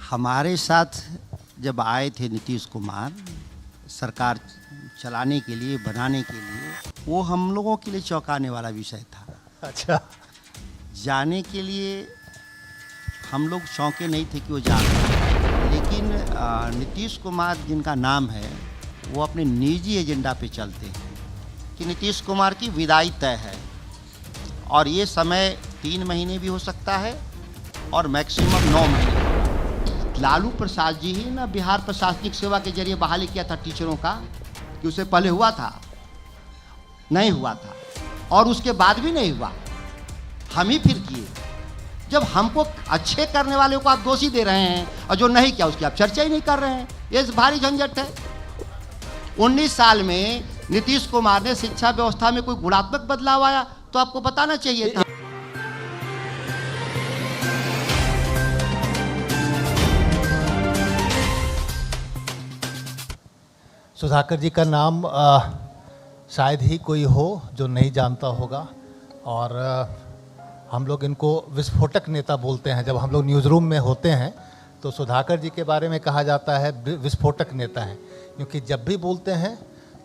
हमारे साथ जब आए थे नीतीश कुमार सरकार चलाने के लिए, बनाने के लिए, वो हम लोगों के लिए चौंकाने वाला विषय था। अच्छा। जाने के लिए हम लोग चौंके नहीं थे कि वो जा रहे हैं, लेकिन नीतीश कुमार जिनका नाम है वो अपने निजी एजेंडा पे चलते हैं कि नीतीश कुमार की विदाई तय है और ये समय 3 महीने भी हो सकता है और मैक्सिमम 9 महीने। लालू प्रसाद जी ही ना बिहार प्रशासनिक सेवा के जरिए बहाली किया था टीचरों का, कि उससे पहले हुआ था? नहीं हुआ था, और उसके बाद भी नहीं हुआ, हम ही फिर किए। जब हमको अच्छे करने वाले को आप दोषी दे रहे हैं और जो नहीं किया उसकी आप चर्चा ही नहीं कर रहे हैं, ये भारी झंझट है। 19 साल में नीतीश कुमार ने शिक्षा व्यवस्था में कोई गुणात्मक बदलाव आया तो आपको बताना चाहिए था। सुधाकर जी का नाम शायद ही कोई हो जो नहीं जानता होगा, और हम लोग इनको विस्फोटक नेता बोलते हैं। जब हम लोग न्यूज़ रूम में होते हैं तो सुधाकर जी के बारे में कहा जाता है विस्फोटक नेता हैं, क्योंकि जब भी बोलते हैं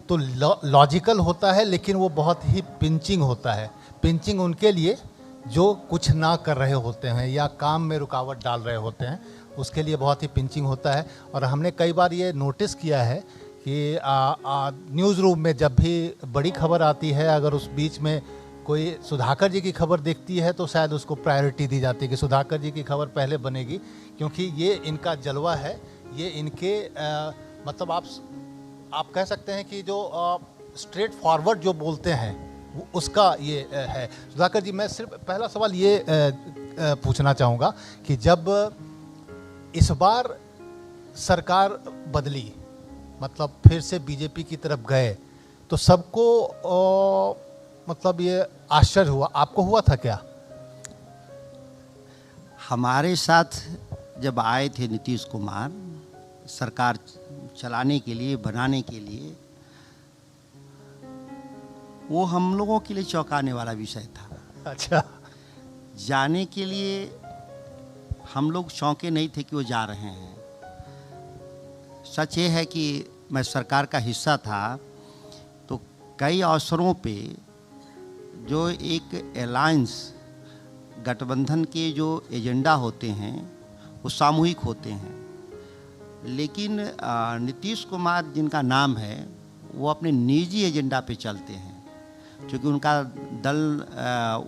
तो लॉजिकल होता है, लेकिन वो बहुत ही पिंचिंग होता है। पिंचिंग उनके लिए जो कुछ ना कर रहे होते हैं या काम में रुकावट डाल रहे होते हैं, उसके लिए बहुत ही पिंचिंग होता है। और हमने कई बार ये नोटिस किया है कि न्यूज़ रूम में जब भी बड़ी खबर आती है, अगर उस बीच में कोई सुधाकर जी की खबर देखती है तो शायद उसको प्रायोरिटी दी जाती है कि सुधाकर जी की खबर पहले बनेगी, क्योंकि ये इनका जलवा है। ये इनके मतलब आप कह सकते हैं कि जो स्ट्रेट फॉरवर्ड जो बोलते हैं उसका ये है। सुधाकर जी, मैं सिर्फ पहला सवाल ये पूछना चाहूँगा कि जब इस बार सरकार बदली, मतलब फिर से बीजेपी की तरफ गए, तो सबको मतलब ये आश्चर्य हुआ। आपको हुआ था क्या? हमारे साथ जब आए थे नीतीश कुमार सरकार चलाने के लिए, बनाने के लिए, वो हम लोगों के लिए चौंकाने वाला विषय था। अच्छा। जाने के लिए हम लोग चौंके नहीं थे कि वो जा रहे हैं। सच ये है कि मैं सरकार का हिस्सा था तो कई अवसरों पे जो एक अलायंस गठबंधन के जो एजेंडा होते हैं वो सामूहिक होते हैं, लेकिन नीतीश कुमार जिनका नाम है वो अपने निजी एजेंडा पे चलते हैं। क्योंकि उनका दल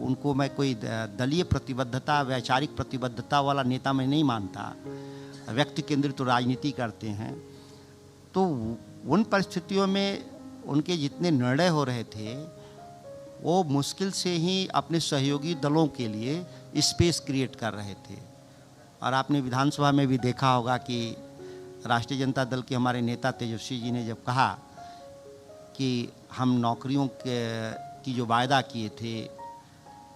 उनको मैं कोई दलीय प्रतिबद्धता, वैचारिक प्रतिबद्धता वाला नेता मैं नहीं मानता, व्यक्ति केंद्रित तो राजनीति करते हैं। तो उन परिस्थितियों में उनके जितने निर्णय हो रहे थे वो मुश्किल से ही अपने सहयोगी दलों के लिए स्पेस क्रिएट कर रहे थे। और आपने विधानसभा में भी देखा होगा कि राष्ट्रीय जनता दल के हमारे नेता तेजस्वी जी ने जब कहा कि हम नौकरियों की जो वायदा किए थे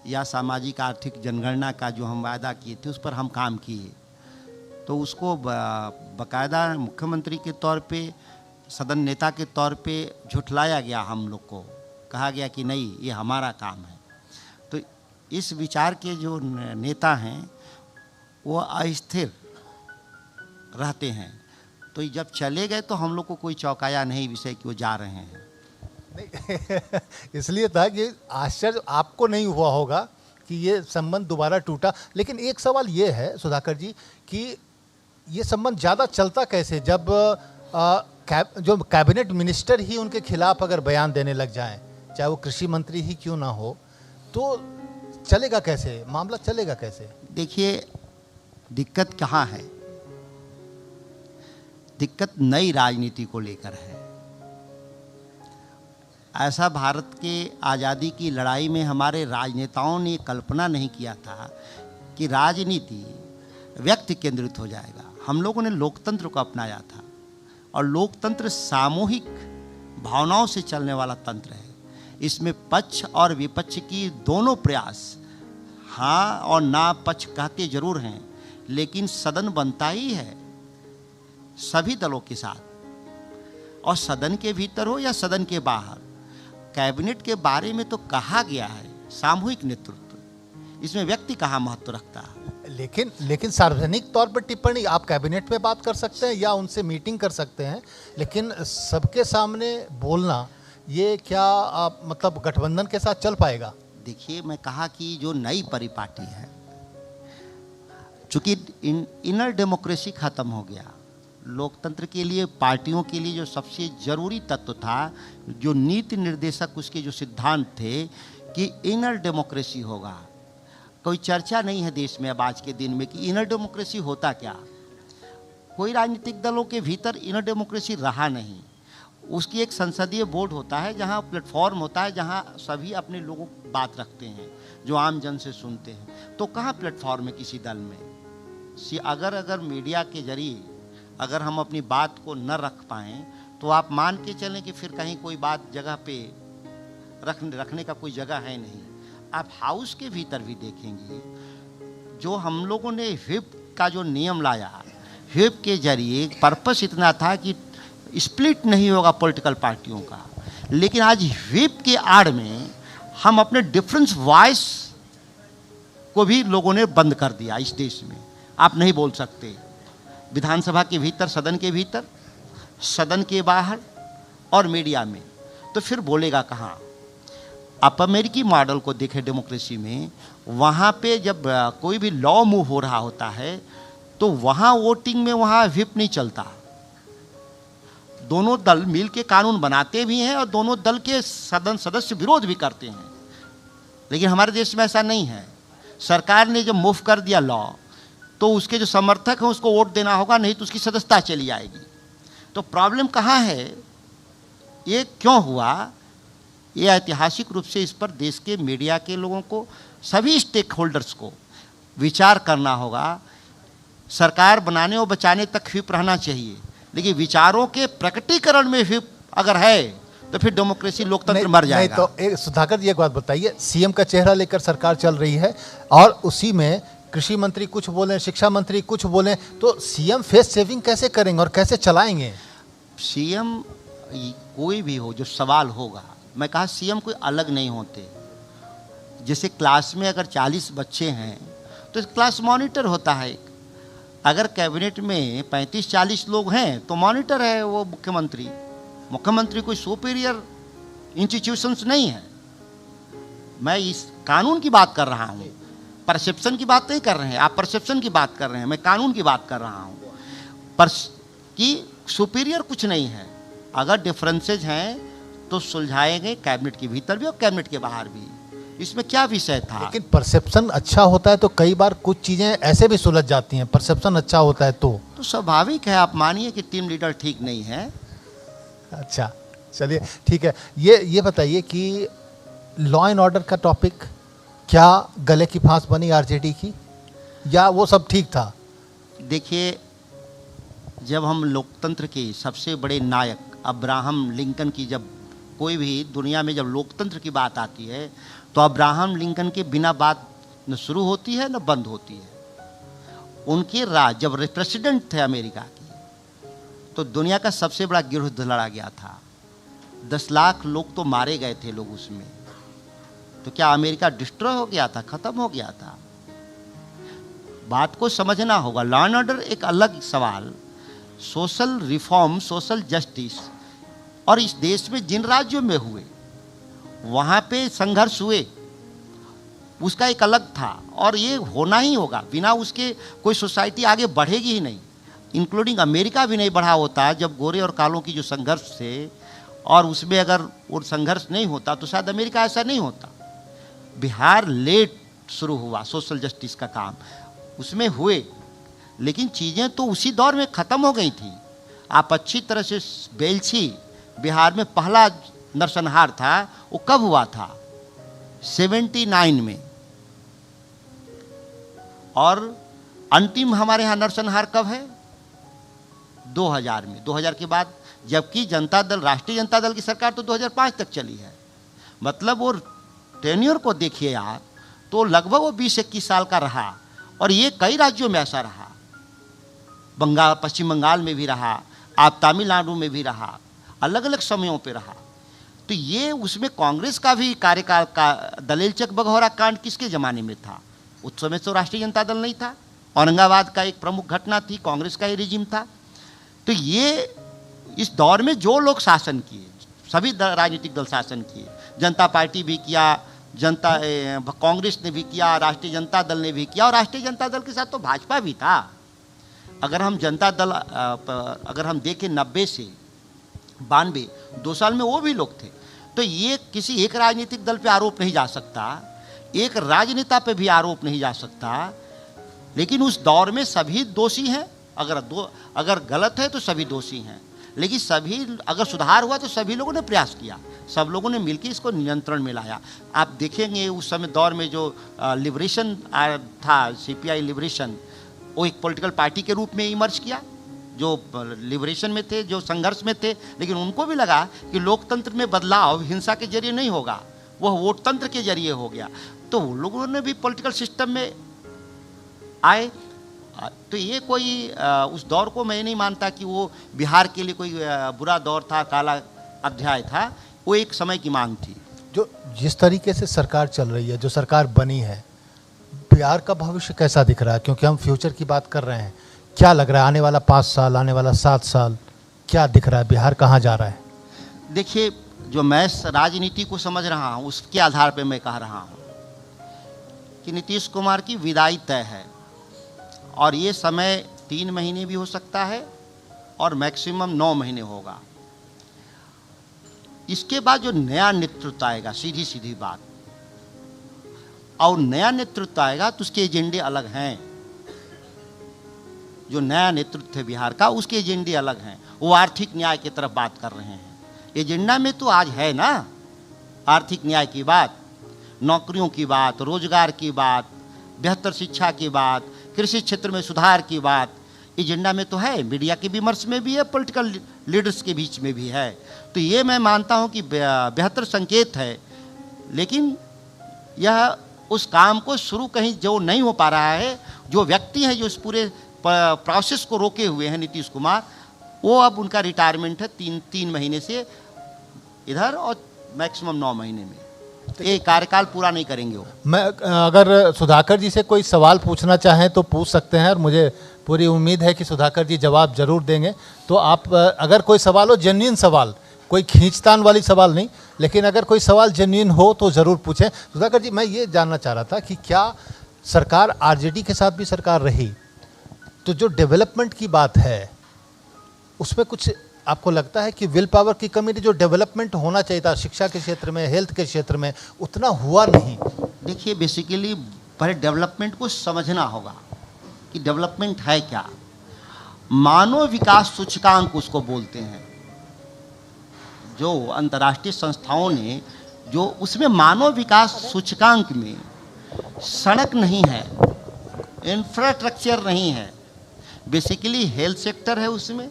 या सामाजिक आर्थिक जनगणना का जो हम वायदा किए थे उस पर हम काम किए, तो उसको बाकायदा मुख्यमंत्री के तौर पे, सदन नेता के तौर पे झुठलाया गया। हम लोग को कहा गया कि नहीं, ये हमारा काम है। तो इस विचार के जो नेता हैं वो अस्थिर रहते हैं। तो जब चले गए तो हम लोग को कोई चौंकाया नहीं विषय कि वो जा रहे हैं। नहीं इसलिए था कि आश्चर्य आपको नहीं हुआ होगा कि ये संबंध दोबारा टूटा। लेकिन एक सवाल ये है सुधाकर जी कि ये संबंध ज़्यादा चलता कैसे जब जो कैबिनेट मिनिस्टर ही उनके खिलाफ अगर बयान देने लग जाएं, चाहे वो कृषि मंत्री ही क्यों ना हो, तो चलेगा कैसे? मामला चलेगा कैसे? देखिए, दिक्कत कहाँ है? दिक्कत नई राजनीति को लेकर है। ऐसा भारत के आज़ादी की लड़ाई में हमारे राजनेताओं ने कल्पना नहीं किया था कि राजनीति व्यक्ति केंद्रित हो जाएगा। हम लोगों ने लोकतंत्र को अपनाया था, और लोकतंत्र सामूहिक भावनाओं से चलने वाला तंत्र है। इसमें पक्ष और विपक्ष की दोनों प्रयास, हाँ और ना पक्ष कहते जरूर हैं, लेकिन सदन बनता ही है सभी दलों के साथ, और सदन के भीतर हो या सदन के बाहर। कैबिनेट के बारे में तो कहा गया है सामूहिक नेतृत्व, इसमें व्यक्ति कहाँ महत्व रखता है? लेकिन सार्वजनिक तौर पर टिप्पणी आप कैबिनेट में बात कर सकते हैं या उनसे मीटिंग कर सकते हैं, लेकिन सबके सामने बोलना ये क्या मतलब गठबंधन के साथ चल पाएगा? देखिए, मैं कहा कि जो नई परिपाटी है, चूंकि इनर डेमोक्रेसी खत्म हो गया, लोकतंत्र के लिए पार्टियों के लिए जो सबसे जरूरी तत्व था, जो नीति निर्देशक उसके जो सिद्धांत थे कि इनर डेमोक्रेसी होगा, कोई चर्चा नहीं है देश में अब आज के दिन में कि इनर डेमोक्रेसी होता क्या। कोई राजनीतिक दलों के भीतर इनर डेमोक्रेसी रहा नहीं। उसकी एक संसदीय बोर्ड होता है, जहां प्लेटफॉर्म होता है, जहां सभी अपने लोगों की बात रखते हैं, जो आम जन से सुनते हैं। तो कहाँ प्लेटफॉर्म है किसी दल में? अगर मीडिया के जरिए अगर हम अपनी बात को न रख पाएँ तो आप मान के चलें कि फिर कहीं कोई बात जगह पे रखने का कोई जगह है नहीं। आप हाउस के भीतर भी देखेंगे, जो हम लोगों ने व्हिप का जो नियम लाया, व्हिप के जरिए पर्पस इतना था कि स्प्लिट नहीं होगा पॉलिटिकल पार्टियों का, लेकिन आज व्हिप के आड़ में हम अपने डिफरेंस वॉइस को भी लोगों ने बंद कर दिया। इस देश में आप नहीं बोल सकते, विधानसभा के भीतर, सदन के भीतर, सदन के बाहर और मीडिया में, तो फिर बोलेगा कहाँ? आप अमेरिकी मॉडल को देखें डेमोक्रेसी में, वहाँ पे जब कोई भी लॉ मूव हो रहा होता है तो वहाँ वोटिंग में वहाँ व्हिप नहीं चलता। दोनों दल मिल के कानून बनाते भी हैं और दोनों दल के सदन सदस्य विरोध भी करते हैं, लेकिन हमारे देश में ऐसा नहीं है। सरकार ने जब मूव कर दिया लॉ, तो उसके जो समर्थक हैं उसको वोट देना होगा, नहीं तो उसकी सदस्यता चली जाएगी। तो प्रॉब्लम कहाँ है, ये क्यों हुआ? ये ऐतिहासिक रूप से इस पर देश के मीडिया के लोगों को, सभी स्टेक होल्डर्स को विचार करना होगा। सरकार बनाने और बचाने तक व्हिप रहना चाहिए, लेकिन विचारों के प्रकटीकरण में व्हिप अगर है तो फिर डेमोक्रेसी, लोकतंत्र मर जाएगा। नहीं तो सुधाकर जी एक बात बताइए, सीएम का चेहरा लेकर सरकार चल रही है और उसी में कृषि मंत्री कुछ बोले, शिक्षा मंत्री कुछ बोले, तो सीएम फेस सेविंग कैसे करेंगे और कैसे चलाएंगे? सीएम कोई भी हो, जो सवाल होगा, मैं कहा सीएम कोई अलग नहीं होते। जैसे क्लास में अगर 40 बच्चे हैं तो क्लास मॉनिटर होता है। अगर कैबिनेट में 35-40 लोग हैं तो मॉनिटर है वो मुख्यमंत्री। मुख्यमंत्री कोई सुपीरियर इंस्टीट्यूशंस नहीं है। मैं इस कानून की बात कर रहा हूँ, परसेप्शन की बात नहीं कर रहे हैं। आप परसेप्शन की बात कर रहे हैं, मैं कानून की बात कर रहा हूँ। पर कि सुपीरियर कुछ नहीं है। अगर डिफरेंसेज हैं तो सुलझाएंगे कैबिनेट के भीतर भी और कैबिनेट के बाहर भी। इसमें क्या विषय था? लेकिन परसेप्शन अच्छा होता है तो कई बार कुछ चीजें ऐसे भी सुलझ जाती हैं। परसेप्शन अच्छा होता है तो स्वाभाविक है। आप मानिए कि टीम लीडर ठीक नहीं है। अच्छा, चलिए ठीक है। ये बताइए कि लॉ एंड ऑर्डर का टॉपिक क्या गले की फांस बनी आरजेडी की, या वो सब ठीक था? देखिए, जब हम लोकतंत्र के सबसे बड़े नायक अब्राहम लिंकन की, जब कोई भी दुनिया में जब लोकतंत्र की बात आती है तो अब्राहम लिंकन के बिना बात न शुरू होती है न बंद होती है। उनके राज जब प्रेसिडेंट थे अमेरिका के, तो दुनिया का सबसे बड़ा युद्ध लड़ा गया था। 10 लाख लोग तो मारे गए थे लोग उसमें। तो क्या अमेरिका डिस्ट्रॉय हो गया था, खत्म हो गया था? बात को समझना होगा। लॉ एंड ऑर्डर एक अलग सवाल, सोशल रिफॉर्म, सोशल जस्टिस, और इस देश में जिन राज्यों में हुए वहाँ पे संघर्ष हुए, उसका एक अलग था और ये होना ही होगा। बिना उसके कोई सोसाइटी आगे बढ़ेगी ही नहीं। इंक्लूडिंग अमेरिका भी नहीं बढ़ा होता जब गोरे और कालों की जो संघर्ष थे, और उसमें अगर वो संघर्ष नहीं होता तो शायद अमेरिका ऐसा नहीं होता। बिहार लेट शुरू हुआ सोशल जस्टिस का काम, उसमें हुए, लेकिन चीज़ें तो उसी दौर में ख़त्म हो गई थी। आप अच्छी तरह से बेलछी बिहार में पहला नरसंहार था, वो कब हुआ था? 79 में। और अंतिम हमारे यहाँ नरसंहार कब है? 2000 में। 2000 के बाद, जबकि जनता दल, राष्ट्रीय जनता दल की सरकार तो 2005 तक चली है। मतलब वो टेन्योर को देखिए आप, तो लगभग वो 20-21 साल का रहा। और ये कई राज्यों में ऐसा रहा, बंगाल, पश्चिम बंगाल में भी रहा, आप तमिलनाडु में भी रहा, अलग अलग समयों पे रहा। तो ये उसमें कांग्रेस का भी कार्यकाल का दलेल चक बघौरा कांड किसके ज़माने में था? उस समय तो राष्ट्रीय जनता दल नहीं था। औरंगाबाद का एक प्रमुख घटना थी, कांग्रेस का ही रिजिम था। तो ये इस दौर में जो लोग शासन किए, सभी राजनीतिक दल शासन किए, जनता पार्टी भी किया, कांग्रेस ने भी किया, राष्ट्रीय जनता दल ने भी किया, और राष्ट्रीय जनता दल के साथ तो भाजपा भी था। अगर हम जनता दल अगर हम देखें 90 से 92 2 साल में वो भी लोग थे। तो ये किसी एक राजनीतिक दल पे आरोप नहीं जा सकता, एक राजनेता पे भी आरोप नहीं जा सकता, लेकिन उस दौर में सभी दोषी हैं। अगर गलत है तो सभी दोषी हैं, लेकिन सभी, अगर सुधार हुआ तो सभी लोगों ने प्रयास किया, सब लोगों ने मिलकर इसको नियंत्रण में लाया। आप देखेंगे उस समय दौर में जो लिबरेशन था, सीपीआई लिबरेशन, वो एक पॉलिटिकल पार्टी के रूप में इमर्ज किया, जो लिबरेशन में थे, जो संघर्ष में थे, लेकिन उनको भी लगा कि लोकतंत्र में बदलाव हिंसा के जरिए नहीं होगा, वह वोट तंत्र के जरिए हो गया। तो वो लोगों ने भी पॉलिटिकल सिस्टम में आए। तो ये कोई उस दौर को मैं नहीं मानता कि वो बिहार के लिए कोई बुरा दौर था, काला अध्याय था। वो एक समय की मांग थी। जो जिस तरीके से सरकार चल रही है, जो सरकार बनी है, बिहार का भविष्य कैसा दिख रहा है? क्योंकि हम फ्यूचर की बात कर रहे हैं, क्या लग रहा है आने वाला 5 साल, आने वाला 7 साल, क्या दिख रहा है? बिहार कहाँ जा रहा है? देखिए, जो मैं राजनीति को समझ रहा हूँ उसके आधार पर मैं कह रहा हूँ कि नीतीश कुमार की विदाई तय है, और ये समय 3 महीने भी हो सकता है और मैक्सिमम 9 महीने होगा। इसके बाद जो नया नेतृत्व आएगा, सीधी सीधी बात, और नया नेतृत्व आएगा तो उसके एजेंडे अलग हैं। जो नया नेतृत्व है बिहार का, उसके एजेंडे अलग हैं। वो आर्थिक न्याय की तरफ बात कर रहे हैं। एजेंडा में तो आज है ना आर्थिक न्याय की बात, नौकरियों की बात, रोजगार की बात, बेहतर शिक्षा की बात, कृषि क्षेत्र में सुधार की बात, एजेंडा में तो है। मीडिया के विमर्श में भी है, पॉलिटिकल लीडर्स के बीच में भी है। तो ये मैं मानता हूँ कि बेहतर संकेत है, लेकिन यह उस काम को शुरू कहीं जो नहीं हो पा रहा है, जो व्यक्ति है जो इस पूरे प्रोसेस को रोके हुए हैं, नीतीश कुमार, वो अब उनका रिटायरमेंट है 3 महीने से इधर और मैक्सिमम 9 महीने में। तो ये कार्यकाल पूरा नहीं करेंगे वो। मैं अगर सुधाकर जी से कोई सवाल पूछना चाहें तो पूछ सकते हैं, और मुझे पूरी उम्मीद है कि सुधाकर जी जवाब जरूर देंगे। तो आप अगर कोई सवाल हो, जेन्युइन सवाल, कोई खींचतान वाली सवाल नहीं, लेकिन अगर कोई सवाल जेन्युइन हो तो ज़रूर पूछें। सुधाकर जी, मैं ये जानना चाह रहा था कि क्या सरकार आरजेडी के साथ भी सरकार रही तो जो डेवलपमेंट की बात है उसमें कुछ आपको लगता है कि विल पावर की कमी ने, जो डेवलपमेंट होना चाहिए था शिक्षा के क्षेत्र में, हेल्थ के क्षेत्र में, उतना हुआ नहीं? देखिए, बेसिकली पहले डेवलपमेंट को समझना होगा कि डेवलपमेंट है क्या। मानव विकास सूचकांक उसको बोलते हैं, जो अंतर्राष्ट्रीय संस्थाओं ने, जो उसमें मानव विकास सूचकांक में सड़क नहीं है, इंफ्रास्ट्रक्चर नहीं है। बेसिकली हेल्थ सेक्टर है, उसमें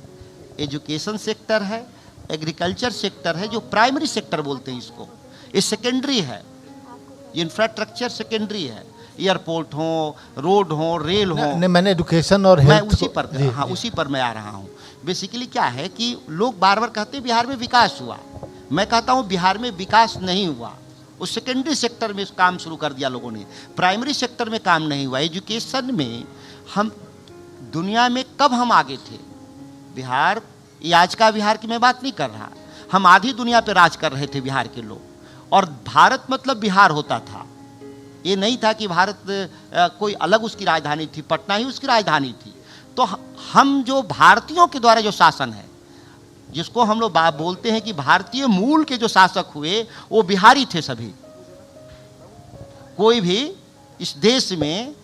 एजुकेशन सेक्टर है, एग्रीकल्चर सेक्टर है, जो प्राइमरी सेक्टर बोलते हैं इसको, ये सेकेंडरी है। इंफ्रास्ट्रक्चर सेकेंडरी है, एयरपोर्ट हो, रोड हो, रेल हो। मैंने एजुकेशन और मैं हेल्थ उसी पर हाँ उसी पर मैं आ रहा हूँ। बेसिकली क्या है कि लोग बार बार कहते हैं बिहार में विकास हुआ। मैं कहता हूँ बिहार में विकास नहीं हुआ। उस सेकेंडरी सेक्टर में काम शुरू कर दिया लोगों ने, प्राइमरी सेक्टर में काम नहीं हुआ। एजुकेशन में हम दुनिया में कब हम आगे थे? बिहार, ये आज का बिहार की मैं बात नहीं कर रहा, हम आधी दुनिया पे राज कर रहे थे बिहार के लोग, और भारत मतलब बिहार होता था। ये नहीं था कि भारत कोई अलग उसकी राजधानी थी, पटना ही उसकी राजधानी थी। तो हम जो भारतीयों के द्वारा जो शासन है, जिसको हम लोग बोलते हैं कि भारतीय मूल के जो शासक हुए, वो बिहारी थे सभी। कोई भी इस देश में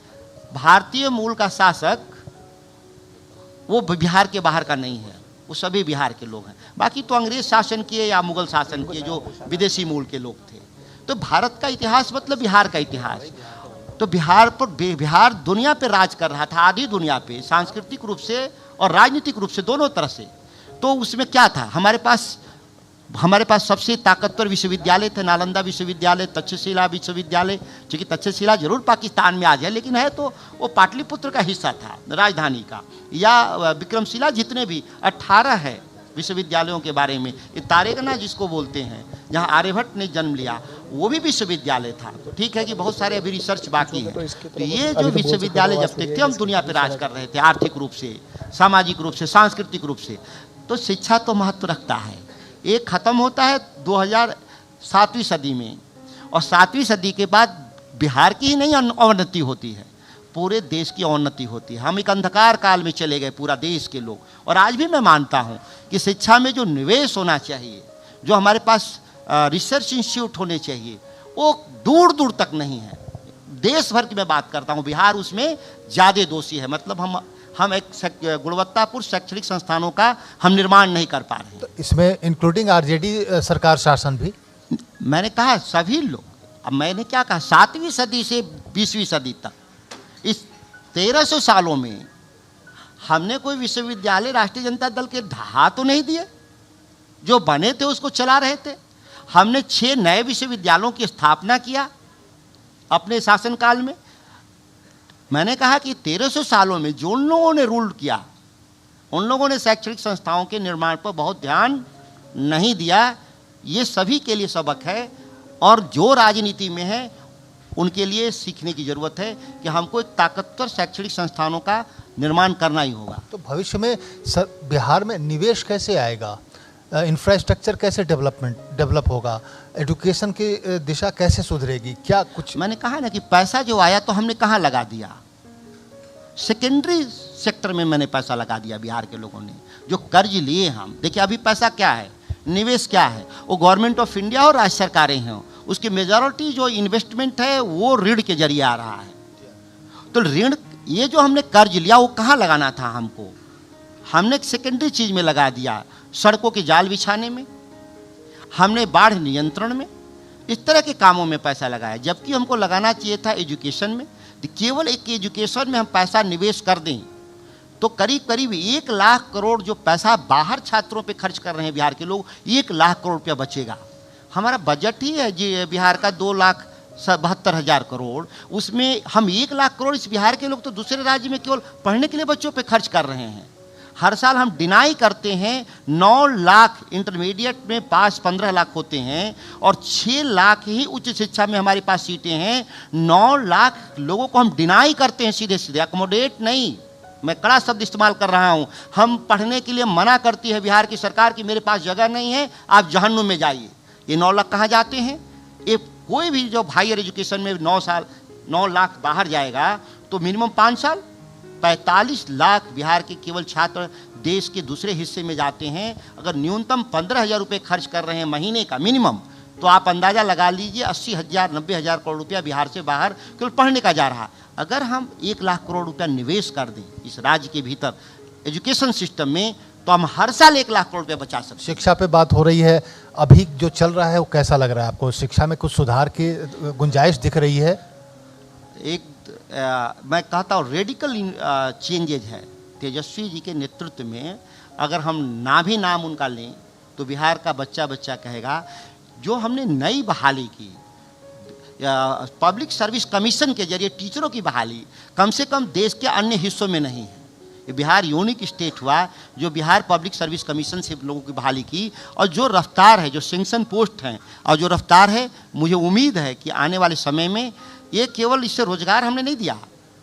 भारतीय मूल का शासक वो बिहार के बाहर का नहीं है, वो सभी बिहार के लोग हैं। बाकी तो अंग्रेज शासन किए या मुगल शासन किए, जो विदेशी मूल के लोग थे। तो भारत का इतिहास मतलब बिहार का इतिहास। तो बिहार दुनिया पे राज कर रहा था, आधी दुनिया पे, सांस्कृतिक रूप से और राजनीतिक रूप से, दोनों तरह से। तो उसमें क्या था, हमारे पास सबसे ताकतवर विश्वविद्यालय थे, नालंदा विश्वविद्यालय, तक्षशिला विश्वविद्यालय। क्योंकि तक्षशिला जरूर पाकिस्तान में आज है, लेकिन है तो वो पाटलिपुत्र का हिस्सा था, राजधानी का। या विक्रमशिला, जितने भी 18 है विश्वविद्यालयों के बारे में। ये तारेगना जिसको बोलते हैं, जहाँ आर्यभट्ट ने जन्म लिया, वो भी विश्वविद्यालय था। तो ठीक है कि बहुत सारे अभी रिसर्च बाकी है। तो ये जो विश्वविद्यालय जब तक थे, हम दुनिया पर राज कर रहे थे, आर्थिक रूप से, सामाजिक रूप से, सांस्कृतिक रूप से। तो शिक्षा तो महत्व रखता है। एक खत्म होता है 2007वीं सदी में, और 7वीं सदी के बाद बिहार की ही नहीं अवनति होती है, पूरे देश की अवनति होती है। हम एक अंधकार काल में चले गए, पूरा देश के लोग। और आज भी मैं मानता हूँ कि शिक्षा में जो निवेश होना चाहिए, जो हमारे पास रिसर्च इंस्टीट्यूट होने चाहिए, वो दूर दूर तक नहीं है। देश भर की मैं बात करता हूँ, बिहार उसमें ज़्यादा दोषी है। मतलब हम एक गुणवत्तापूर्ण शैक्षणिक संस्थानों का हम निर्माण नहीं कर पा रहे हैं। तो इसमें इंक्लूडिंग आरजेडी सरकार शासन भी, मैंने कहा सभी लोग। अब मैंने क्या कहा, 7वीं सदी से 20वीं सदी तक, इस 1300 सालों में हमने कोई विश्वविद्यालय राष्ट्रीय जनता दल के ढहा तो नहीं दिए। जो बने थे उसको चला रहे थे। हमने 6 नए विश्वविद्यालयों की स्थापना किया अपने शासनकाल में। मैंने कहा कि 1300 सालों में जो उन लोगों ने रूल किया, उन लोगों ने शैक्षणिक संस्थाओं के निर्माण पर बहुत ध्यान नहीं दिया। ये सभी के लिए सबक है, और जो राजनीति में है उनके लिए सीखने की ज़रूरत है कि हमको एक ताकतवर शैक्षणिक संस्थानों का निर्माण करना ही होगा। तो भविष्य में बिहार में निवेश कैसे आएगा, इंफ्रास्ट्रक्चर कैसे डेवलप होगा, एजुकेशन की दिशा कैसे सुधरेगी, क्या कुछ? मैंने कहा ना कि पैसा जो आया तो हमने कहाँ लगा दिया, सेकेंडरी सेक्टर में मैंने पैसा लगा दिया। बिहार के लोगों ने जो कर्ज लिए, हम देखिए अभी पैसा क्या है, निवेश क्या है, वो गवर्नमेंट ऑफ इंडिया और राज्य सरकारें हैं, उसकी मेजॉरिटी जो इन्वेस्टमेंट है वो ऋण के जरिए आ रहा है। तो ऋण, ये जो हमने कर्ज लिया वो कहाँ लगाना था हमको, हमने सेकेंडरी चीज़ में लगा दिया, सड़कों के जाल बिछाने में, हमने बाढ़ नियंत्रण में, इस तरह के कामों में पैसा लगाया। जबकि हमको लगाना चाहिए था एजुकेशन में। तो केवल एक एजुकेशन में हम पैसा निवेश कर दें तो करीब करीब 1 लाख करोड़ जो पैसा बाहर छात्रों पे खर्च कर रहे हैं बिहार के लोग, 1 लाख करोड़ रुपया बचेगा। हमारा बजट ही है जी बिहार का 2,72,000 करोड़, उसमें हम 1 लाख करोड़, इस बिहार के लोग तो दूसरे राज्य में केवल पढ़ने के लिए बच्चों पे खर्च कर रहे हैं। हर साल हम डिनाई करते हैं 9 लाख इंटरमीडिएट में पास 15 लाख होते हैं, और 6 लाख ही उच्च शिक्षा में हमारे पास सीटें हैं। 9 लाख लोगों को हम डिनाई करते हैं सीधे सीधे, अकोमोडेट नहीं। मैं कड़ा शब्द इस्तेमाल कर रहा हूं। हम पढ़ने के लिए मना करती है बिहार की सरकार कि मेरे पास जगह नहीं है, आप जहन्नुम में जाइए। ये 9 लाख कहाँ जाते हैं? ये कोई भी जो हायर एजुकेशन में 9 लाख बाहर जाएगा तो मिनिमम 5 साल 45 लाख बिहार के केवल छात्र देश के दूसरे हिस्से में जाते हैं। अगर न्यूनतम 15,000 रुपये खर्च कर रहे हैं महीने का मिनिमम, तो आप अंदाज़ा लगा लीजिए 80,000 90,000 करोड़ रुपया बिहार से बाहर केवल पढ़ने का जा रहा। अगर हम 1 लाख करोड़ रुपया निवेश कर दें इस राज्य के भीतर एजुकेशन सिस्टम में, तो हम हर साल 1 लाख करोड़ रुपया बचा सकते हैं। शिक्षा पे बात हो रही है, अभी जो चल रहा है वो कैसा लग रहा है आपको? शिक्षा में कुछ सुधार की गुंजाइश दिख रही है? मैं कहता हूँ रेडिकल चेंजेज है। तेजस्वी जी के नेतृत्व में अगर हम नाम उनका लें तो बिहार का बच्चा कहेगा जो हमने नई बहाली की, पब्लिक सर्विस कमीशन के जरिए टीचरों की बहाली कम से कम देश के अन्य हिस्सों में नहीं है। ये बिहार यूनिक स्टेट हुआ जो बिहार पब्लिक सर्विस कमीशन से लोगों की बहाली की। और जो रफ्तार है, जो सेंक्शन पोस्ट हैं और जो रफ्तार है, मुझे उम्मीद है कि आने वाले समय में ये केवल इससे रोजगार हमने नहीं दिया,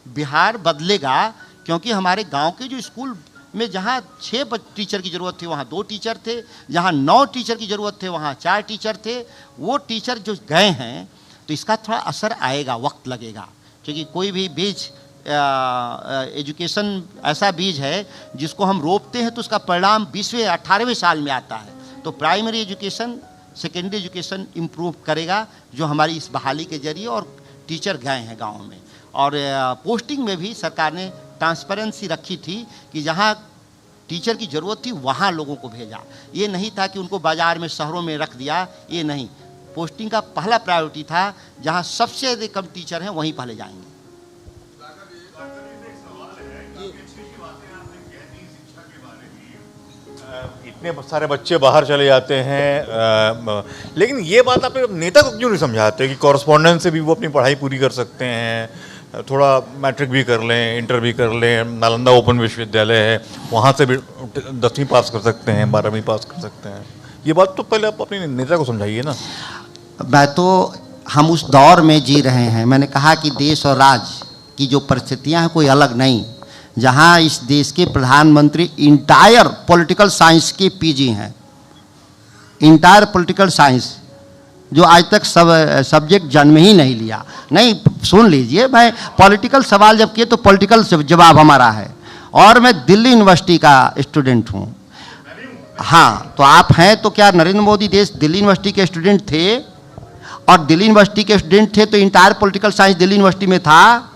बिहार बदलेगा। क्योंकि हमारे गांव के जो स्कूल में जहाँ 6 टीचर की ज़रूरत थी वहाँ 2 टीचर थे, जहाँ 9 टीचर की ज़रूरत थे वहाँ 4 टीचर थे। वो टीचर जो गए हैं तो इसका थोड़ा असर आएगा, वक्त लगेगा। क्योंकि कोई भी बीज एजुकेशन ऐसा बीज है जिसको हम रोपते हैं तो उसका परिणाम 20वें 18वें साल में आता है। तो primary education, secondary education improve करेगा जो हमारी इस बहाली के जरिए, और टीचर गए हैं गाँव में। और पोस्टिंग में भी सरकार ने ट्रांसपेरेंसी रखी थी कि जहाँ टीचर की ज़रूरत थी वहाँ लोगों को भेजा। ये नहीं था कि उनको बाज़ार में शहरों में रख दिया, ये नहीं। पोस्टिंग का पहला प्रायोरिटी था जहाँ सबसे अधिक कम टीचर हैं वहीं पहले जाएंगे। इतने सारे बच्चे बाहर चले जाते हैं, लेकिन ये बात आप नेता को क्यों नहीं समझाते कि कॉरस्पॉन्डेंस से भी वो अपनी पढ़ाई पूरी कर सकते हैं? थोड़ा मैट्रिक भी कर लें, इंटर भी कर लें, नालंदा ओपन विश्वविद्यालय है, वहाँ से भी 10वीं पास कर सकते हैं, 12वीं पास कर सकते हैं। ये बात तो पहले आप अपने नेता को समझाइए ना। मैं तो हम उस दौर में जी रहे हैं। मैंने कहा कि देश और राज्य की जो परिस्थितियां हैं कोई अलग नहीं, जहां इस देश के प्रधानमंत्री इंटायर पॉलिटिकल साइंस के पीजी हैं, इंटायर पॉलिटिकल साइंस, जो आज तक सब्जेक्ट जन्म ही नहीं लिया। नहीं, सुन लीजिए, मैं पॉलिटिकल सवाल जब किए तो पॉलिटिकल जवाब हमारा है, और मैं दिल्ली यूनिवर्सिटी का स्टूडेंट हूँ। हाँ, तो आप हैं तो क्या नरेंद्र मोदी देश दिल्ली यूनिवर्सिटी के स्टूडेंट थे? और दिल्ली यूनिवर्सिटी के स्टूडेंट थे तो entire political science Delhi university में था।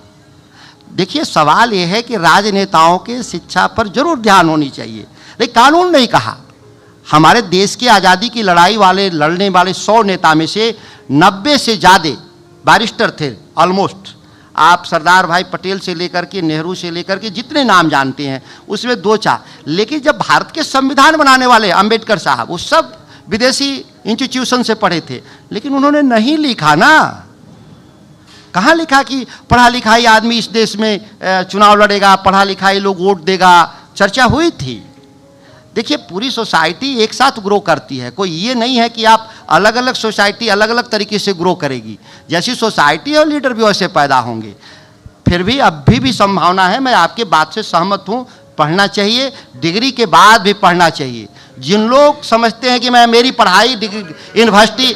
देखिए, सवाल यह है कि राजनेताओं के शिक्षा पर जरूर ध्यान होनी चाहिए, लेकिन कानून नहीं कहा। हमारे देश की आज़ादी की लड़ाई वाले लड़ने वाले 100 नेता में से 90 से ज़्यादा बैरिस्टर थे ऑलमोस्ट। आप सरदार भाई पटेल से लेकर के नेहरू से लेकर के जितने नाम जानते हैं उसमें 2-4, लेकिन जब भारत के संविधान बनाने वाले अंबेडकर साहब, वो सब विदेशी इंस्टीट्यूशन से पढ़े थे, लेकिन उन्होंने नहीं लिखा ना। कहाँ लिखा कि पढ़ा लिखाई आदमी इस देश में चुनाव लड़ेगा, पढ़ा लिखाई लोग वोट देगा? चर्चा हुई थी। देखिए, पूरी सोसाइटी एक साथ ग्रो करती है, कोई ये नहीं है कि आप अलग अलग सोसाइटी अलग अलग तरीके से ग्रो करेगी। जैसी सोसाइटी और लीडर भी वैसे पैदा होंगे। फिर भी अभी भी संभावना है, मैं आपके बात से सहमत हूँ, पढ़ना चाहिए, डिग्री के बाद भी पढ़ना चाहिए। जिन लोग समझते हैं कि मैं मेरी पढ़ाई डिग्री यूनिवर्सिटी,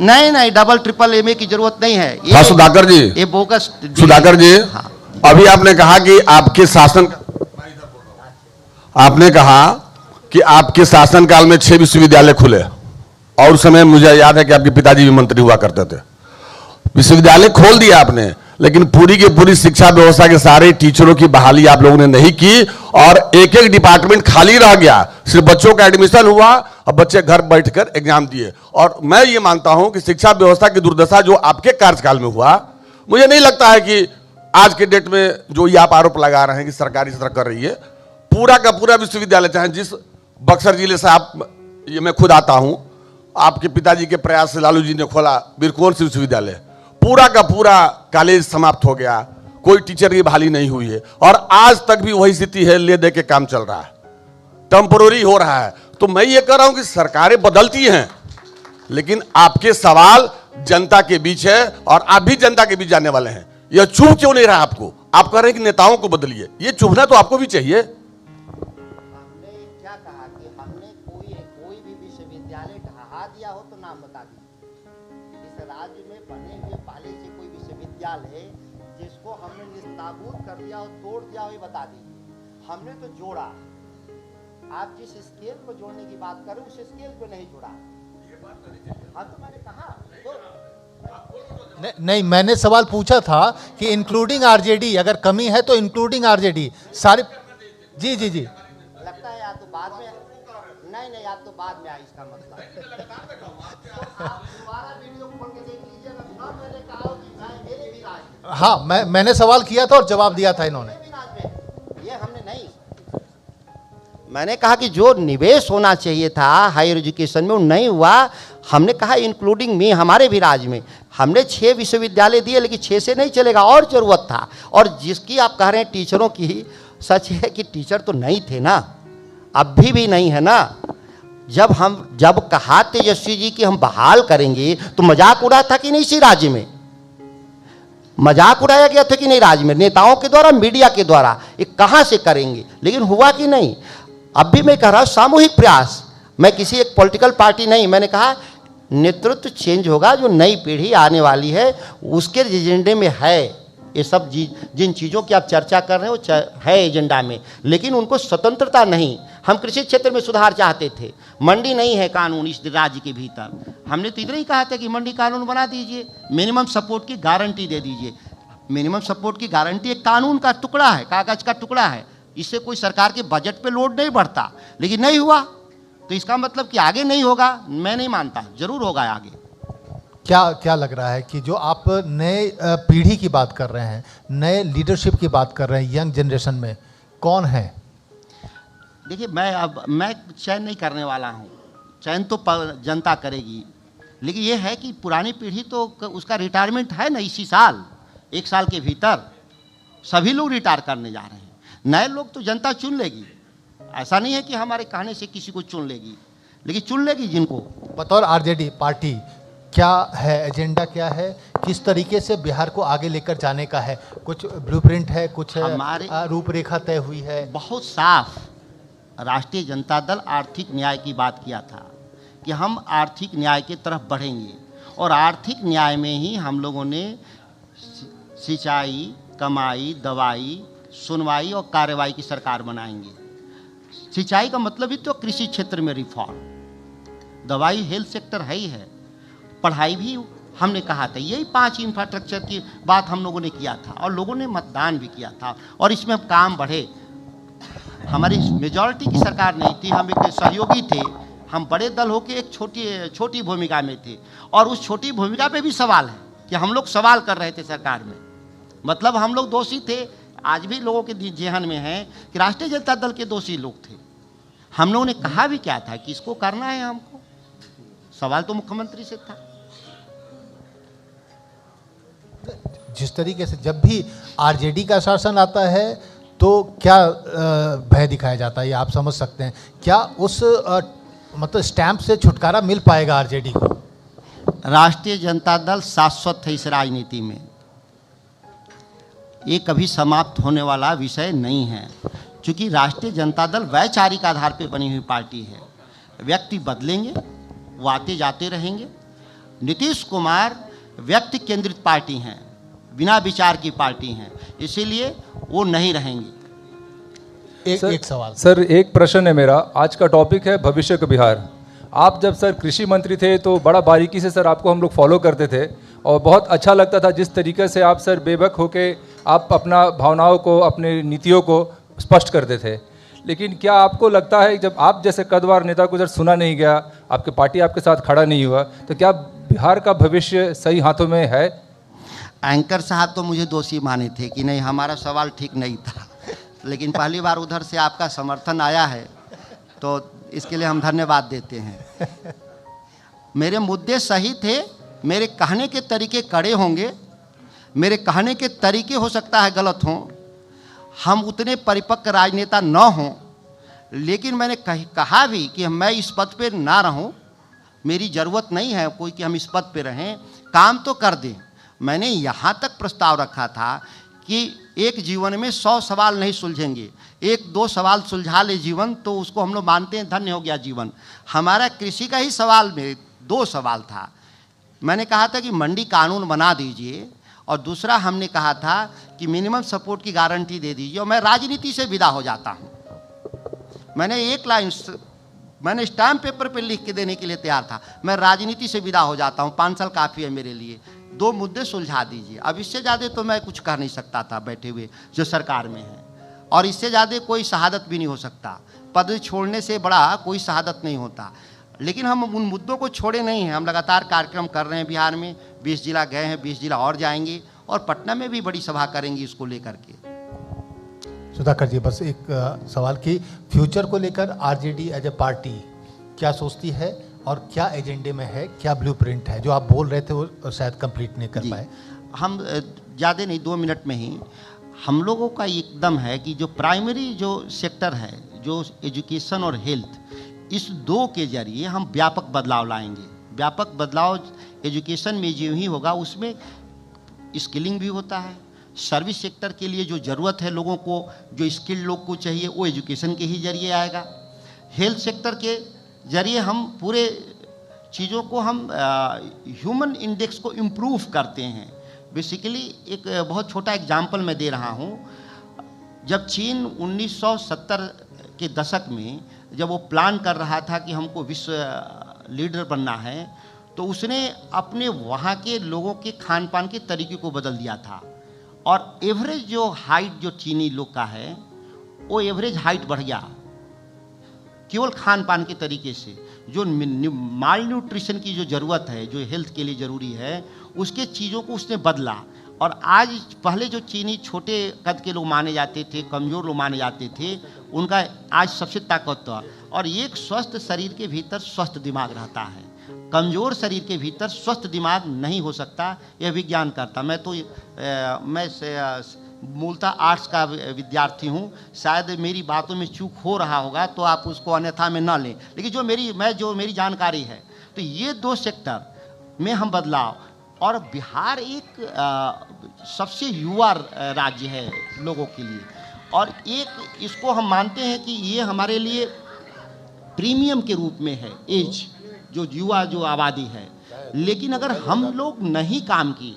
नहीं, डबल ट्रिपल एमए की जरूरत नहीं है। हाँ सुधाकर जी, ये बोगस। सुधाकर जी, हाँ। अभी आपने कहा कि आपके शासन, आपने कहा कि आपके शासनकाल में 6 विश्वविद्यालय खुले, और उस समय मुझे याद है कि आपके पिताजी भी मंत्री हुआ करते थे। विश्वविद्यालय खोल दिया आपने, लेकिन पूरी की पूरी शिक्षा व्यवस्था के सारे टीचरों की बहाली आप लोगों ने नहीं की, और एक एक डिपार्टमेंट खाली रह गया। सिर्फ बच्चों का एडमिशन हुआ और बच्चे घर बैठकर एग्जाम दिए। और मैं ये मानता हूं कि शिक्षा व्यवस्था की दुर्दशा जो आपके कार्यकाल में हुआ, मुझे नहीं लगता है कि आज के डेट में जो ये आप आरोप लगा रहे हैं कि सरकार इस तरह कर रही है। पूरा का पूरा विश्वविद्यालय, चाहे जिस बक्सर जिले से ये मैं खुद आता हूं, आपके पिताजी के प्रयास से लालू जी ने खोला बीरकोल विश्वविद्यालय, पूरा का पूरा कॉलेज समाप्त हो गया, कोई टीचर की बहाली नहीं हुई है, और आज तक भी वही स्थिति है, ले दे के काम चल रहा है, टेम्पोररी हो रहा है। तो मैं ये कह रहा हूं कि सरकारें बदलती हैं, लेकिन आपके सवाल जनता के बीच है, और आप भी जनता के बीच जाने वाले हैं। यह चुभ क्यों नहीं रहा आपको? आप कह रहे हैं कि नेताओं को बदलिए, ये चुभना तो आपको भी चाहिए। दिया हो तो नाम बता दीजिए। इस राज्य में बने हुए पहले से कोई विश्वविद्यालय जिसको हमने निस्ताबूद कर दिया हो, तोड़ दिया हो, ये बता दीजिए। हमने तो जोड़ा, आप जिस स्केल को जोड़ने की बात करें उस स्केल को नहीं जोड़ा। हाँ, तो मैंने कहा नहीं, मैंने सवाल पूछा था कि इंक्लूडिंग आरजेडी, अगर कमी है तो इंक्लूडिंग आरजेडी सारे। जी जी जी, लगता है या तो बाद में, नहीं, या तो बाद में आए इसका मतलब। आप दोबारा वीडियो खोल के देख लीजिएगा, ना मैंने कहा कि मेरे भी राज में। हाँ, मैंने सवाल किया था और जवाब दिया था इन्होंने। ये हमने नहीं, मैंने कहा कि जो निवेश होना चाहिए था हायर एजुकेशन में वो नहीं हुआ। हमने कहा इंक्लूडिंग मी, हमारे भी राज्य में हमने 6 विश्वविद्यालय दिए, लेकिन 6 से नहीं चलेगा, और जरूरत था। और जिसकी आप कह रहे हैं टीचरों की, सच है कि टीचर तो नहीं थे ना, अभी भी नहीं है ना। जब कहा तेजस्वी जी कि हम बहाल करेंगे तो मजाक उड़ा था कि नहीं? इसी राज्य में मजाक उड़ाया गया था कि नहीं? राज्य में नेताओं के द्वारा, मीडिया के द्वारा, ये कहां से करेंगे, लेकिन हुआ कि नहीं? अब भी मैं कह रहा हूं सामूहिक प्रयास। मैं किसी एक पॉलिटिकल पार्टी नहीं, मैंने कहा नेतृत्व चेंज होगा, जो नई पीढ़ी आने वाली है उसके एजेंडे में है ये सब। जिन चीज़ों की आप चर्चा कर रहे हैं वो है एजेंडा में, लेकिन उनको स्वतंत्रता नहीं। हम कृषि क्षेत्र में सुधार चाहते थे, मंडी नहीं है कानून इस राज्य के भीतर, हमने तो इधर ही कहा था कि मंडी कानून बना दीजिए, मिनिमम सपोर्ट की गारंटी दे दीजिए। मिनिमम सपोर्ट की गारंटी एक कानून का टुकड़ा है, कागज का टुकड़ा है, इससे कोई सरकार के बजट पे लोड नहीं बढ़ता, लेकिन नहीं हुआ। तो इसका मतलब कि आगे नहीं होगा? मैं नहीं मानता, जरूर होगा आगे। क्या लग रहा है कि जो आप नए पीढ़ी की बात कर रहे हैं, नए लीडरशिप की बात कर रहे हैं, यंग जनरेशन में कौन है? देखिए, मैं चयन नहीं करने वाला हूँ, चयन तो जनता करेगी, लेकिन ये है कि पुरानी पीढ़ी तो उसका रिटायरमेंट है ना इसी साल, 1 साल के भीतर। सभी लोग रिटायर करने जा रहे हैं। नए लोग तो जनता चुन लेगी, ऐसा नहीं है कि हमारे कहने से किसी को चुन लेगी, लेकिन चुन लेगी जिनको। बतौर आरजेडी पार्टी क्या है एजेंडा, क्या है, किस तरीके से बिहार को आगे लेकर जाने का है? कुछ ब्लूप्रिंट है, कुछ हमारे रूपरेखा तय हुई है? बहुत साफ राष्ट्रीय जनता दल आर्थिक न्याय की बात किया था कि हम आर्थिक न्याय की तरफ बढ़ेंगे, और आर्थिक न्याय में ही हम लोगों ने सिंचाई, कमाई, दवाई, सुनवाई और कार्रवाई की सरकार बनाएंगे। सिंचाई का मतलब ही तो कृषि क्षेत्र में रिफॉर्म, दवाई हेल्थ सेक्टर है ही है, पढ़ाई भी हमने कहा था। यही 5 इंफ्रास्ट्रक्चर की बात हम लोगों ने किया था और लोगों ने मतदान भी किया था, और इसमें अब काम बढ़े। हमारी मेजॉरिटी की सरकार नहीं थी, हम एक सहयोगी थे, हम बड़े दल होकर एक छोटी भूमिका में थे, और उस छोटी भूमिका पे भी सवाल है कि हम लोग सवाल कर रहे थे सरकार में, मतलब हम लोग दोषी थे। आज भी लोगों के जेहन में है कि राष्ट्रीय जनता दल के दोषी लोग थे। हम लोगों ने कहा भी क्या था कि इसको करना है हमको, सवाल तो मुख्यमंत्री से था। जिस तरीके से जब भी आरजेडी का शासन आता है तो क्या भय दिखाया जाता है, ये आप समझ सकते हैं। क्या उस मतलब स्टैंप से छुटकारा मिल पाएगा आरजेडी को? राष्ट्रीय जनता दल शाश्वत है इस राजनीति में, ये कभी समाप्त होने वाला विषय नहीं है, क्योंकि राष्ट्रीय जनता दल वैचारिक आधार पर बनी हुई पार्टी है। व्यक्ति बदलेंगे, वो आते जाते रहेंगे। नीतीश कुमार व्यक्ति केंद्रित पार्टी हैं, बिना विचार की पार्टी हैं, इसीलिए वो नहीं रहेंगे। एक सवाल सर, एक प्रश्न है मेरा। आज का टॉपिक है भविष्य का बिहार। आप जब सर कृषि मंत्री थे तो बड़ा बारीकी से सर आपको हम लोग फॉलो करते थे, और बहुत अच्छा लगता था जिस तरीके से आप सर बेबक होके आप अपना भावनाओं को, अपने नीतियों को स्पष्ट करते थे। लेकिन क्या आपको लगता है जब आप जैसे कद्दावर नेता को सर सुना नहीं गया, आपके पार्टी आपके साथ खड़ा नहीं हुआ, तो क्या बिहार का भविष्य सही हाथों में है? एंकर साहब तो मुझे दोषी माने थे कि नहीं हमारा सवाल ठीक नहीं था, लेकिन पहली बार उधर से आपका समर्थन आया है तो इसके लिए हम धन्यवाद देते हैं। मेरे मुद्दे सही थे, मेरे कहने के तरीके कड़े होंगे, मेरे कहने के तरीके हो सकता है गलत हों, हम उतने परिपक्व राजनेता न हों, लेकिन मैंने कहा भी कि मैं इस पद पे ना रहूं, मेरी ज़रूरत नहीं है कोई कि हम इस पद पे रहें, काम तो कर दें। मैंने यहाँ तक प्रस्ताव रखा था कि एक जीवन में 100 सवाल नहीं सुलझेंगे, 1-2 सवाल सुलझा ले जीवन तो उसको हम लोग मानते हैं धन्य हो गया जीवन। हमारा कृषि का ही सवाल में 2 सवाल था। मैंने कहा था कि मंडी कानून बना दीजिए, और दूसरा हमने कहा था कि मिनिमम सपोर्ट की गारंटी दे दीजिए, और मैं राजनीति से विदा हो जाता हूँ। मैंने एक लाइन मैंने स्टैम्प पेपर पे लिख के देने के लिए तैयार था, मैं राजनीति से विदा हो जाता हूँ, 5 साल काफ़ी है मेरे लिए, 2 मुद्दे सुलझा दीजिए। अब इससे ज़्यादा तो मैं कुछ कह नहीं सकता था बैठे हुए जो सरकार में है, और इससे ज़्यादा कोई शहादत भी नहीं हो सकता। पद छोड़ने से बड़ा कोई शहादत नहीं होता, लेकिन हम उन मुद्दों को छोड़े नहीं हैं। हम लगातार कार्यक्रम कर रहे हैं बिहार में, 20 जिला गए हैं, 20 जिला और जाएंगे, और पटना में भी बड़ी सभा करेंगे इसको लेकर के। सुधाकर जी, बस एक सवाल की फ्यूचर को लेकर आरजेडी एज ए पार्टी क्या सोचती है और क्या एजेंडे में है, क्या ब्लूप्रिंट है? जो आप बोल रहे थे वो शायद कंप्लीट नहीं कर पाए। हम ज़्यादा नहीं, 2 मिनट में ही, हम लोगों का एकदम है कि जो प्राइमरी जो सेक्टर है, जो एजुकेशन और हेल्थ, इस 2 के जरिए हम व्यापक बदलाव लाएंगे। व्यापक बदलाव एजुकेशन में जो ही होगा, उसमें स्किलिंग भी होता है। सर्विस सेक्टर के लिए जो ज़रूरत है लोगों को, जो स्किल्ड लोग को चाहिए, वो एजुकेशन के ही जरिए आएगा। हेल्थ सेक्टर के जरिए हम पूरे चीज़ों को, हम ह्यूमन इंडेक्स को इम्प्रूव करते हैं। बेसिकली एक बहुत छोटा एग्जाम्पल मैं दे रहा हूँ। जब चीन 1970 के दशक में जब वो प्लान कर रहा था कि हमको विश्व लीडर बनना है, तो उसने अपने वहाँ के लोगों के खान पान के तरीके को बदल दिया था, और एवरेज जो हाइट जो चीनी लोग का है, वो एवरेज हाइट बढ़ गया केवल खान पान के तरीके से। जो माल न्यूट्रिशन की जो ज़रूरत है, जो हेल्थ के लिए ज़रूरी है, उसके चीज़ों को उसने बदला। और आज पहले जो चीनी छोटे कद के लोग माने जाते थे, कमज़ोर लोग माने जाते थे, उनका आज सबसे ताकतवर, और एक स्वस्थ शरीर के भीतर स्वस्थ दिमाग रहता है। कमज़ोर शरीर के भीतर स्वस्थ दिमाग नहीं हो सकता, यह विज्ञान करता। मैं मूलतः आर्ट्स का विद्यार्थी हूँ, शायद मेरी बातों में चूक हो रहा होगा तो आप उसको अन्यथा में न लें, लेकिन जो मेरी जानकारी है तो ये 2 सेक्टर में हम बदलाव, और बिहार एक सबसे युवा राज्य है लोगों के लिए, और एक इसको हम मानते हैं कि ये हमारे लिए प्रीमियम के रूप में है एज, जो युवा जो आबादी है। लेकिन अगर हम लोग नहीं काम की,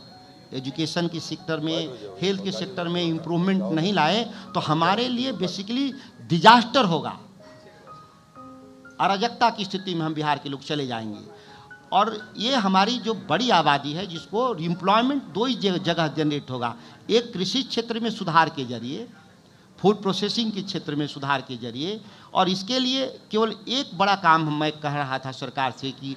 एजुकेशन के सेक्टर में, हेल्थ के सेक्टर में इम्प्रूवमेंट नहीं लाए तो हमारे लिए बेसिकली डिजास्टर होगा, अराजकता की स्थिति में हम बिहार के लोग चले जाएंगे। और ये हमारी जो बड़ी आबादी है जिसको एम्प्लॉयमेंट 2 ही जगह जनरेट होगा, एक कृषि क्षेत्र में सुधार के जरिए, फूड प्रोसेसिंग के क्षेत्र में सुधार के जरिए, और इसके लिए केवल एक बड़ा काम मैं कह रहा था सरकार से कि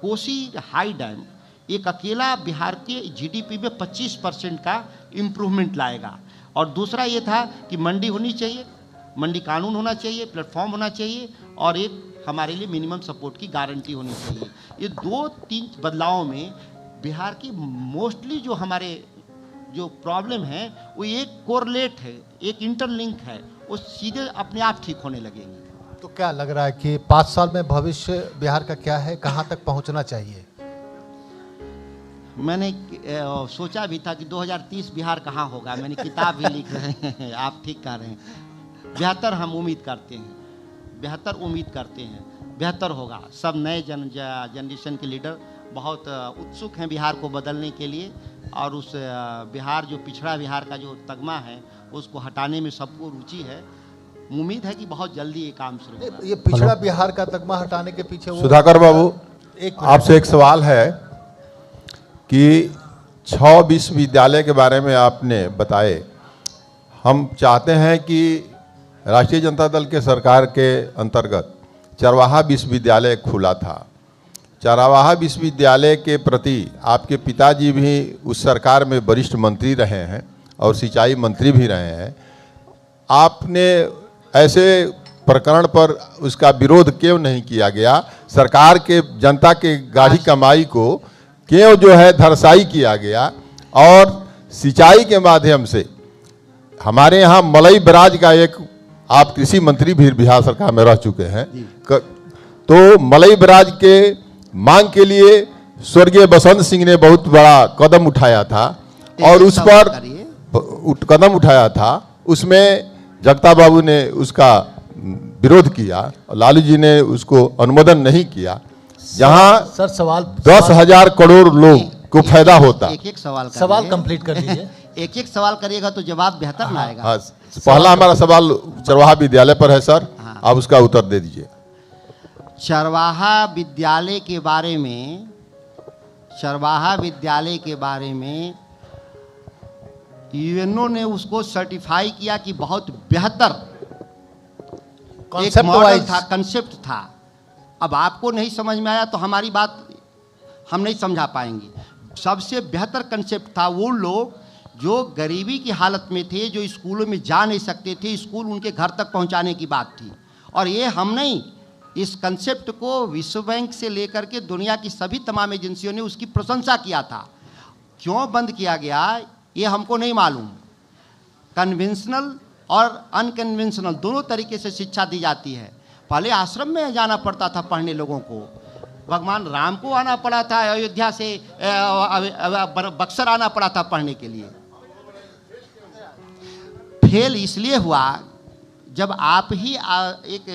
कोसी हाई डैम एक अकेला बिहार के जीडीपी में 25% का इम्प्रूवमेंट लाएगा। और दूसरा ये था कि मंडी होनी चाहिए, मंडी कानून होना चाहिए, प्लेटफॉर्म होना चाहिए, और एक हमारे लिए मिनिमम सपोर्ट की गारंटी होनी चाहिए। ये 2-3 बदलावों में बिहार की मोस्टली जो हमारे जो प्रॉब्लम है वो एक कोरलेट है, एक इंटरलिंक है, वो सीधे अपने आप ठीक होने लगेंगे। तो क्या लग रहा है कि 5 साल में भविष्य बिहार का क्या है, कहाँ तक पहुँचना चाहिए? मैंने सोचा भी था कि 2030 बिहार कहाँ होगा, मैंने किताब भी लिख रहे हैं। आप ठीक कह रहे हैं, बेहतर हम उम्मीद करते हैं, बेहतर उम्मीद करते हैं, बेहतर होगा। सब नए जनरेशन के लीडर बहुत उत्सुक हैं बिहार को बदलने के लिए, और उस बिहार जो पिछड़ा बिहार का जो तगमा है उसको हटाने में सबको रुचि है। उम्मीद है कि बहुत जल्दी ये काम शुरू होगा। ये पिछड़ा बिहार का तगमा हटाने के पीछे सुधाकर बाबू, आपसे एक सवाल है कि 6 विश्वविद्यालय के बारे में आपने बताए। हम चाहते हैं कि राष्ट्रीय जनता दल के सरकार के अंतर्गत चरवाहा विश्वविद्यालय खुला था। चरवाहा विश्वविद्यालय के प्रति आपके पिताजी भी उस सरकार में वरिष्ठ मंत्री रहे हैं और सिंचाई मंत्री भी रहे हैं। आपने ऐसे प्रकरण पर उसका विरोध क्यों नहीं किया गया? सरकार के जनता के गाढ़ी कमाई को क्यों जो है धरसाई किया गया? और सिंचाई के माध्यम से हमारे यहाँ मलई बराज का एक, आप कृषि मंत्री भी बिहार सरकार में रह चुके हैं, तो मलई बराज के मांग के लिए स्वर्गीय बसंत सिंह ने बहुत बड़ा कदम उठाया था, और उस पर कदम उठाया था, उसमें जगता बाबू ने उसका विरोध किया, लालू जी ने उसको अनुमोदन नहीं किया। जहां सर सवाल 10,000 करोड़ लोग को फायदा होता। एक सवाल कंप्लीट कर लीजिए। एक सवाल करिएगा तो जवाब बेहतर ना आएगा। हाँ, पहला हमारा सवाल चरवाहा विद्यालय पर है सर, आप उसका उत्तर दे दीजिए। चरवाहा विद्यालय के बारे में यूएनओ ने उसको सर्टिफाई किया कि बहुत बेहतर एक मॉडल था, कंसेप्ट था। अब आपको नहीं समझ में आया तो हमारी बात हम नहीं समझा पाएंगे। सबसे बेहतर कंसेप्ट था। वो लोग जो गरीबी की हालत में थे, जो स्कूलों में जा नहीं सकते थे, स्कूल उनके घर तक पहुंचाने की बात थी। और ये हम नहीं, इस कंसेप्ट को विश्व बैंक से लेकर के दुनिया की सभी तमाम एजेंसियों ने उसकी प्रशंसा किया था। क्यों बंद किया गया ये हमको नहीं मालूम। कन्वेंशनल और अनकन्वेंशनल दोनों तरीके से शिक्षा दी जाती है। पहले आश्रम में जाना पड़ता था पढ़ने लोगों को, भगवान राम को आना पड़ा था अयोध्या से, बक्सर आना पड़ा था पढ़ने के लिए। फेल इसलिए हुआ जब आप ही एक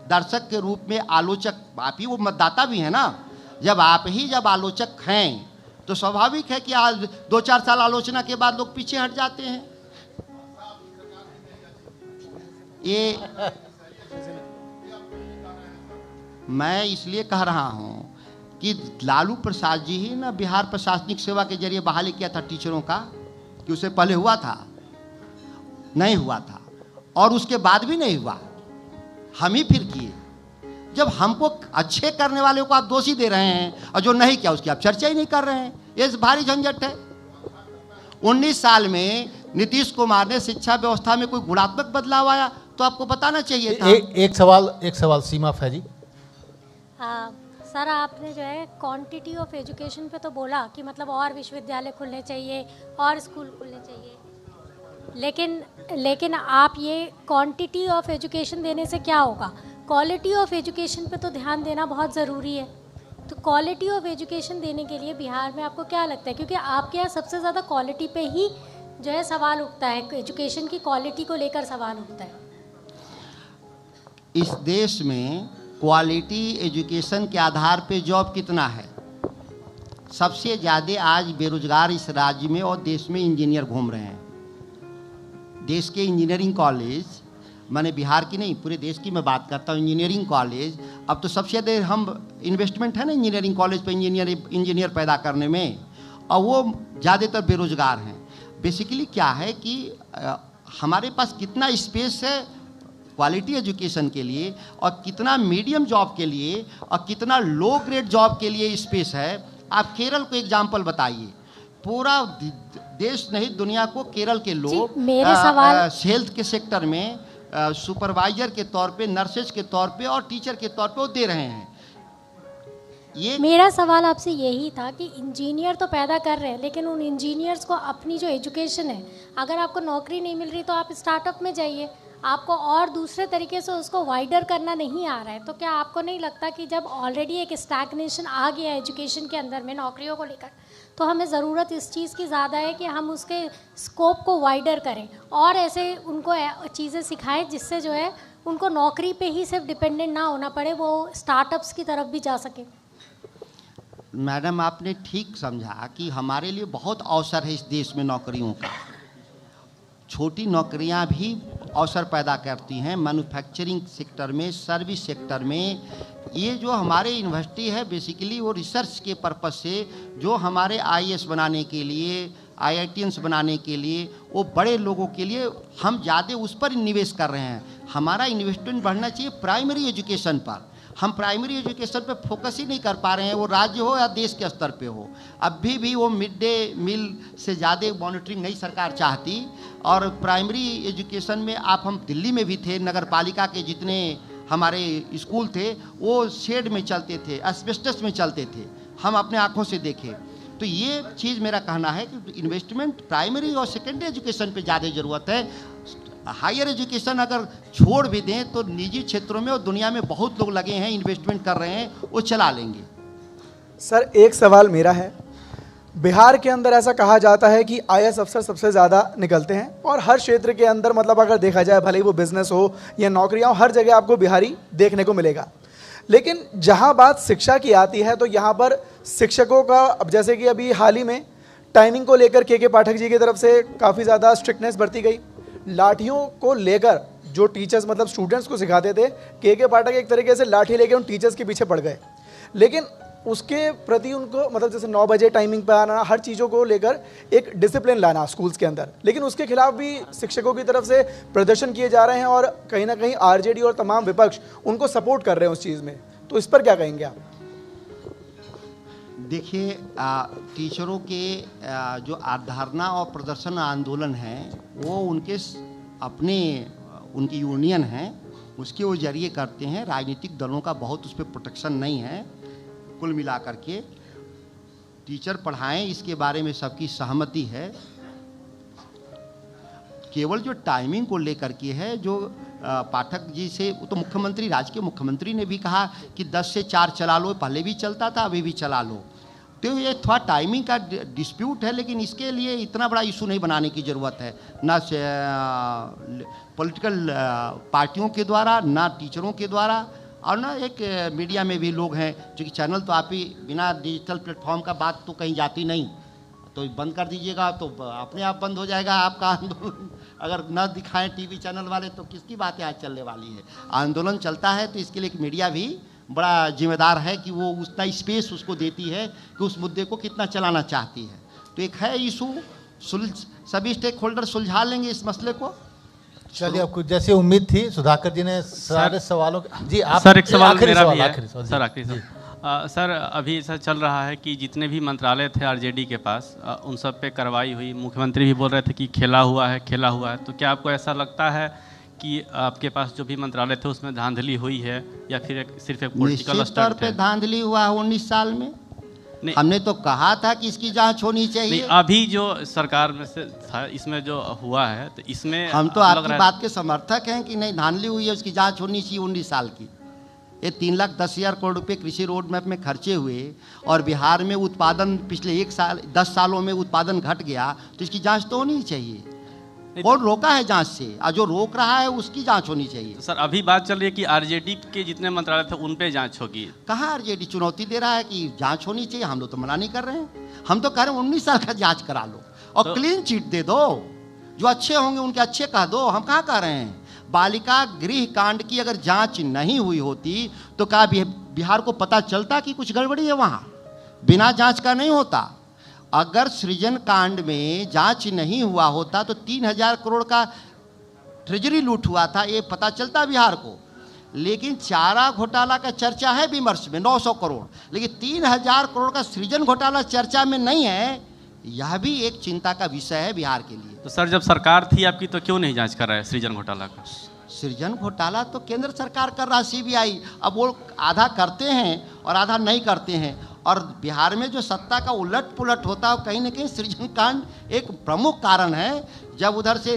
दर्शक के रूप में आलोचक, आप ही वो मतदाता भी हैं ना, जब आलोचक हैं तो स्वाभाविक है कि आज 2-4 साल आलोचना के बाद लोग पीछे हट जाते हैं। ये मैं इसलिए कह रहा हूं कि लालू प्रसाद जी ही ना बिहार प्रशासनिक सेवा के जरिए बहाली किया था टीचरों का, कि उससे पहले हुआ था? नहीं हुआ था, और उसके बाद भी नहीं हुआ, हम ही फिर किए। जब हमको अच्छे करने वाले को आप दोषी दे रहे हैं और जो नहीं किया उसकी आप चर्चा ही नहीं कर रहे हैं, ये भारी झंझट है। 19 साल में नीतीश कुमार ने शिक्षा व्यवस्था में कोई गुणात्मक बदलाव आया तो आपको बताना चाहिए था। एक सवाल सीमा फैजी। हाँ, सर आपने जो है क्वांटिटी ऑफ एजुकेशन पे तो बोला कि मतलब और विश्वविद्यालय खुलने चाहिए और स्कूल खुलने चाहिए, लेकिन आप ये क्वांटिटी ऑफ एजुकेशन देने से क्या होगा? क्वालिटी ऑफ एजुकेशन पे तो ध्यान देना बहुत ज़रूरी है। तो क्वालिटी ऑफ एजुकेशन देने के लिए बिहार में आपको क्या लगता है, क्योंकि आपके यहाँ सबसे ज़्यादा क्वालिटी पे ही जो है सवाल उठता है, एजुकेशन की क्वालिटी को लेकर सवाल उठता है। इस देश में क्वालिटी एजुकेशन के आधार पे जॉब कितना है? सबसे ज़्यादा आज बेरोजगार इस राज्य में और देश में इंजीनियर घूम रहे हैं। देश के इंजीनियरिंग कॉलेज, मैंने बिहार की नहीं पूरे देश की मैं बात करता हूँ, इंजीनियरिंग कॉलेज अब तो सबसे ज़्यादा हम इन्वेस्टमेंट है ना इंजीनियरिंग कॉलेज पे इंजीनियर पैदा करने में, और वो ज़्यादातर बेरोजगार हैं। बेसिकली क्या है कि हमारे पास कितना स्पेस है क्वालिटी एजुकेशन के लिए और कितना मीडियम जॉब के लिए और कितना लो ग्रेड जॉब के लिए स्पेस है। आप केरल को एग्जांपल बताइए, पूरा देश नहीं दुनिया को केरल के लोग हेल्थ के सेक्टर में सुपरवाइजर के तौर पे, नर्सेज के तौर पे और टीचर के तौर पे वो दे रहे हैं। ये मेरा सवाल आपसे यही था कि इंजीनियर तो पैदा कर रहे हैं, लेकिन उन इंजीनियर्स को अपनी जो एजुकेशन है, अगर आपको नौकरी नहीं मिल रही तो आप स्टार्टअप में जाइए, आपको और दूसरे तरीके से उसको वाइडर करना नहीं आ रहा है। तो क्या आपको नहीं लगता कि जब ऑलरेडी एक स्टैग्नेशन आ गया एजुकेशन के अंदर में नौकरियों को लेकर, तो हमें ज़रूरत इस चीज़ की ज़्यादा है कि हम उसके स्कोप को वाइडर करें और ऐसे उनको चीज़ें सिखाएं जिससे जो है उनको नौकरी पे ही सिर्फ डिपेंडेंट ना होना पड़े, वो स्टार्टअप्स की तरफ भी जा सके। मैडम आपने ठीक समझा कि हमारे लिए बहुत अवसर है इस देश में नौकरियों का। छोटी नौकरियां भी अवसर पैदा करती हैं मैन्युफैक्चरिंग सेक्टर में, सर्विस सेक्टर में। ये जो हमारे यूनिवर्सिटी है बेसिकली वो रिसर्च के पर्पस से जो हमारे आईएएस बनाने के लिए, आईआईटीएंस बनाने के लिए, वो बड़े लोगों के लिए हम ज़्यादा उस पर निवेश कर रहे हैं। हमारा इन्वेस्टमेंट बढ़ना चाहिए प्राइमरी एजुकेशन पर। हम प्राइमरी एजुकेशन पे फोकस ही नहीं कर पा रहे हैं, वो राज्य हो या देश के स्तर पे हो। अभी भी वो मिड डे मील से ज़्यादा मॉनिटरिंग नहीं सरकार चाहती। और प्राइमरी एजुकेशन में हम दिल्ली में भी थे, नगर पालिका के जितने हमारे स्कूल थे वो शेड में चलते थे, एस्बेस्टस में चलते थे, हम अपने आँखों से देखे। तो ये चीज़ मेरा कहना है कि इन्वेस्टमेंट प्राइमरी और सेकेंडरी एजुकेशन पे ज़्यादा ज़रूरत है। हायर एजुकेशन अगर छोड़ भी दें तो निजी क्षेत्रों में और दुनिया में बहुत लोग लगे हैं, इन्वेस्टमेंट कर रहे हैं, वो चला लेंगे। सर एक सवाल मेरा है, बिहार के अंदर ऐसा कहा जाता है कि आईएएस अफसर सबसे ज़्यादा निकलते हैं और हर क्षेत्र के अंदर मतलब अगर देखा जाए भले ही वो बिजनेस हो या नौकरियाँ हो, हर जगह आपको बिहारी देखने को मिलेगा। लेकिन जहाँ बात शिक्षा की आती है तो यहाँ पर शिक्षकों का, अब जैसे कि अभी हाल ही में टाइमिंग को लेकर के पाठक जी की तरफ से काफ़ी ज़्यादा स्ट्रिक्टनेस बरती गई। लाठियों को लेकर जो टीचर्स मतलब स्टूडेंट्स को सिखाते थे, के पाठक एक तरीके से लाठी लेके उन टीचर्स के पीछे पड़ गए। लेकिन उसके प्रति उनको मतलब जैसे 9 बजे टाइमिंग पर आना, हर चीज़ों को लेकर एक डिसिप्लिन लाना स्कूल्स के अंदर, लेकिन उसके खिलाफ भी शिक्षकों की तरफ से प्रदर्शन किए जा रहे हैं और कहीं ना कहीं आरजेडी और तमाम विपक्ष उनको सपोर्ट कर रहे हैं उस चीज़ में। तो इस पर क्या कहेंगे आप? देखिए, टीचरों के जो अवधारणा और प्रदर्शन आंदोलन है वो उनकी यूनियन है, उसके वो जरिए करते हैं। राजनीतिक दलों का बहुत उस पर प्रोटेक्शन नहीं है। कुल मिलाकर के टीचर पढ़ाएं, इसके बारे में सबकी सहमति है। केवल जो टाइमिंग को लेकर के है, जो पाठक जी से, वो तो मुख्यमंत्री, राज्य के मुख्यमंत्री ने भी कहा कि 10 से 4 चला लो, पहले भी चलता था अभी भी चला लो। तो ये थोड़ा टाइमिंग का डिस्प्यूट है, लेकिन इसके लिए इतना बड़ा इशू नहीं बनाने की ज़रूरत है, ना पॉलिटिकल पार्टियों के द्वारा, ना टीचरों के द्वारा, और ना एक मीडिया में भी लोग हैं क्योंकि चैनल तो आप ही बिना डिजिटल प्लेटफॉर्म का बात तो कहीं जाती नहीं, तो बंद कर दीजिएगा तो अपने आप बंद हो जाएगा आपका आंदोलन। अगर न दिखाएं टीवी चैनल वाले तो किसकी बातें आज चलने वाली है। आंदोलन चलता है तो इसके लिए एक मीडिया भी बड़ा जिम्मेदार है कि वो उतना स्पेस उसको देती है कि उस मुद्दे को कितना चलाना चाहती है। तो एक है इशू, सभी स्टेक होल्डर सुलझा लेंगे इस मसले को। चलिए, आपको जैसे उम्मीद थी सुधाकर जी ने सारे सवालों जी आप सर एक सवाल मेरा भी है आखिरी सर, आखिरी सवाल। सर अभी ऐसा चल रहा है कि जितने भी मंत्रालय थे आरजेडी के पास उन सब पे कार्रवाई हुई, मुख्यमंत्री भी बोल रहे थे कि खेला हुआ है। तो क्या आपको ऐसा लगता है कि आपके पास जो भी मंत्रालय थे उसमें धांधली हुई है या फिर सिर्फ एक पॉलिटिकल निश्चित तौर स्टंट पे है? धांधली हुआ है 19 साल में। नहीं, हमने तो कहा था कि इसकी जांच होनी नहीं, चाहिए। अभी जो सरकार में से था इसमें जो हुआ है तो इसमें हम तो लग आपकी रहा है- बात के समर्थक हैं कि नहीं, धांधली हुई है, उसकी जांच होनी चाहिए 19 साल की। ये 3,10,000 करोड़ रुपए कृषि रोड मैप में खर्चे हुए और बिहार में उत्पादन पिछले 10 सालों में उत्पादन घट गया, तो इसकी जांच तो होनी ही चाहिए। कौन रोका है जांच से, और जो रोक रहा है उसकी जांच होनी चाहिए। तो सर अभी बात चल रही है कि आरजेडी के जितने मंत्रालय थे उन पे जांच होगी। कहाँ आरजेडी चुनौती दे रहा है कि जांच होनी चाहिए? हम लोग तो मना नहीं कर रहे हैं, हम तो कह रहे हैं 19 साल का जांच करा लो और तो- क्लीन चिट दे दो। जो अच्छे होंगे उनके अच्छे कह दो। हम कहाँ कह रहे हैं? बालिका गृह कांड की अगर जांच नहीं हुई होती तो क्या बिहार को पता चलता कि कुछ गड़बड़ी है वहाँ? बिना जांच का नहीं होता। अगर सृजन कांड में जांच नहीं हुआ होता तो 3,000 करोड़ का ट्रेजरी लूट हुआ था, ये पता चलता बिहार को। लेकिन चारा घोटाला का चर्चा है विमर्श में 900 करोड़, लेकिन 3,000 करोड़ का सृजन घोटाला चर्चा में नहीं है। यह भी एक चिंता का विषय है बिहार के लिए। तो सर जब सरकार थी आपकी तो क्यों नहीं जांच कर रहा है सृजन घोटाला का? सृजन घोटाला तो केंद्र सरकार कर रहा है, सीबीआई। अब वो आधा करते हैं और आधा नहीं करते हैं, और बिहार में जो सत्ता का उलट पुलट होता है कहीं ना कहीं सृजन कांड एक प्रमुख कारण है। जब उधर से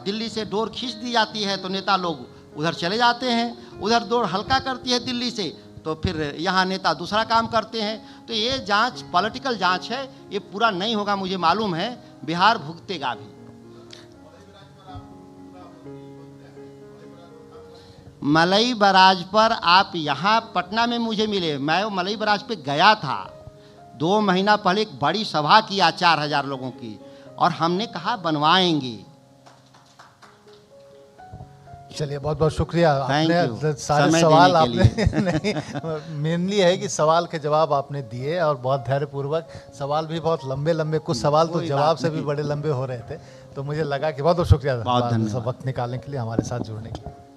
दिल्ली से डोर खींच दी जाती है तो नेता लोग उधर चले जाते हैं, उधर डोर हल्का करती है दिल्ली से तो फिर यहाँ नेता दूसरा काम करते हैं। तो ये जांच पॉलिटिकल जांच है, ये पूरा नहीं होगा, मुझे मालूम है। बिहार भुगतेगा भी। मलई बराज पर आप यहाँ पटना में मुझे मिले, मैं मलई बराज पे गया था 2 महीना पहले। एक बड़ी सभा किया 4,000 लोगों की, और हमने कहा बनवाएंगे। चलिए बहुत बहुत शुक्रिया। Thank आपने you. सारे समय सवाल देने के आपने नहीं, मेनली है कि सवाल के जवाब आपने दिए और बहुत धैर्यपूर्वक। सवाल भी बहुत लंबे लंबे, कुछ सवाल तो कोई जवाब बात से भी नहीं। बड़े लंबे हो रहे थे, तो मुझे लगा कि बहुत बहुत शुक्रिया बहुत धन्यवाद। वक्त निकालने के लिए, हमारे साथ जुड़ने के लिए।